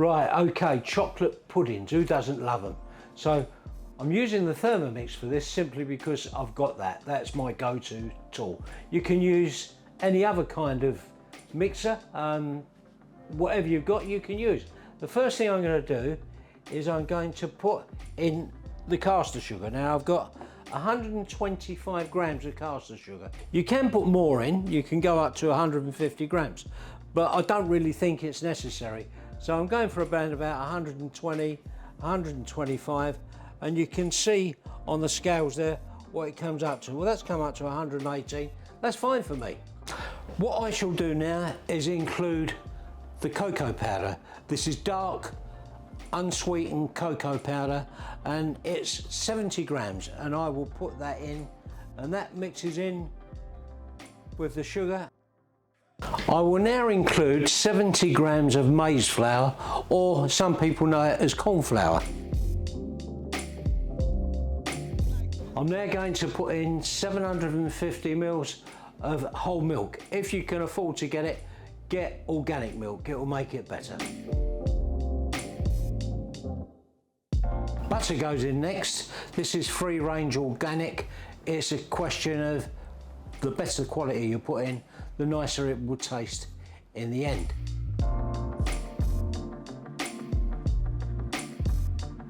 Right, okay, chocolate puddings, who doesn't love them? So I'm using the Thermomix for this simply because I've got that. That's my go-to tool. You can use any other kind of mixer, whatever you've got you can use. The first thing I'm going to do is I'm going to put in the caster sugar. Now I've got 125 grams of caster sugar. You can put more in, you can go up to 150 grams, but I don't really think it's necessary. So I'm going for about 120, 125, and you can see on the scales there what it comes up to. Well, that's come up to 118. That's fine for me. What I shall do now is include the cocoa powder. This is dark, unsweetened cocoa powder, and it's 70 grams, and I will put that in, and that mixes in with the sugar. I will now include 70 grams of maize flour, or some people know it as corn flour. I'm now going to put in 750 mils of whole milk. If you can afford to get it, get organic milk, it will make it better. Butter goes in next. This is free range organic. It's a question of the better quality you put in, the nicer it will taste in the end.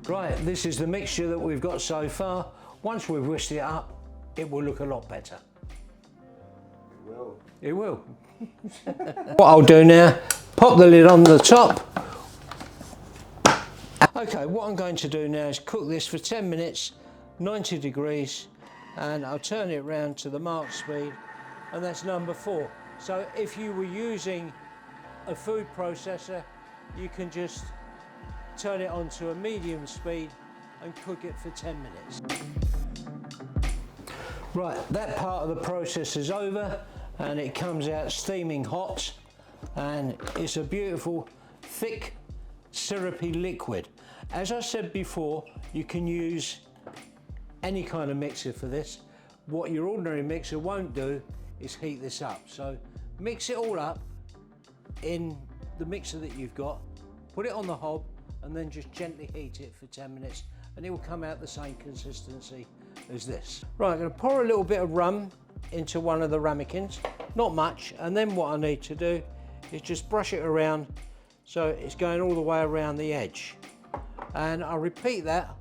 Right, this is the mixture that we've got so far. Once we've whisked it up, it will look a lot better. It will. It will. What I'll do now, pop the lid on the top. Okay, what I'm going to do now is cook this for 10 minutes, 90 degrees, and I'll turn it round to the mark speed, and that's number 4. So if you were using a food processor, you can just turn it onto a medium speed and cook it for 10 minutes. Right, that part of the process is over, and it comes out steaming hot, and it's a beautiful, thick, syrupy liquid. As I said before, you can use any kind of mixer for this. What your ordinary mixer won't do is heat this up. So mix it all up in the mixer that you've got, put it on the hob, and then just gently heat it for 10 minutes, and it will come out the same consistency as this. Right, I'm going to pour a little bit of rum into one of the ramekins, not much, and then what I need to do is just brush it around so it's going all the way around the edge, and I'll repeat that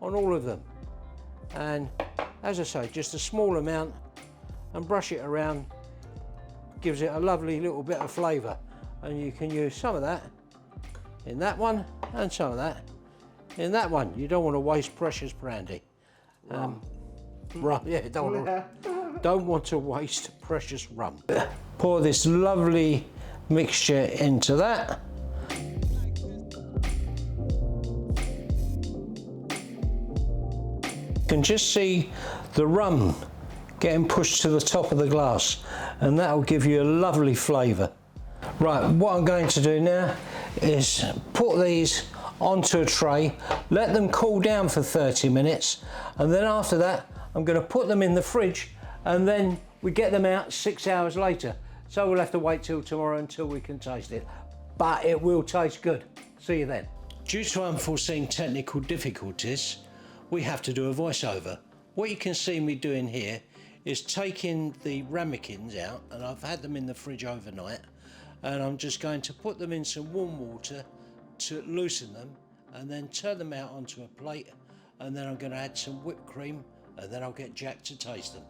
on all of them, and as I say, just a small amount, and brush it around, gives it a lovely little bit of flavour, and you can use some of that in that one and some of that in that one. You don't want to waste precious brandy. Rum, yeah, don't want to waste precious rum. Pour this lovely mixture into that. You can just see the rum getting pushed to the top of the glass, and that will give you a lovely flavour. Right, what I'm going to do now is put these onto a tray, let them cool down for 30 minutes, and then after that I'm going to put them in the fridge, and then we get them out 6 hours later. So we'll have to wait till tomorrow until we can taste it, but it will taste good. See you then. Due to unforeseen technical difficulties, we have to do a voiceover. What you can see me doing here is taking the ramekins out, and I've had them in the fridge overnight, and I'm just going to put them in some warm water to loosen them, and then turn them out onto a plate, and then I'm going to add some whipped cream, and then I'll get Jack to taste them.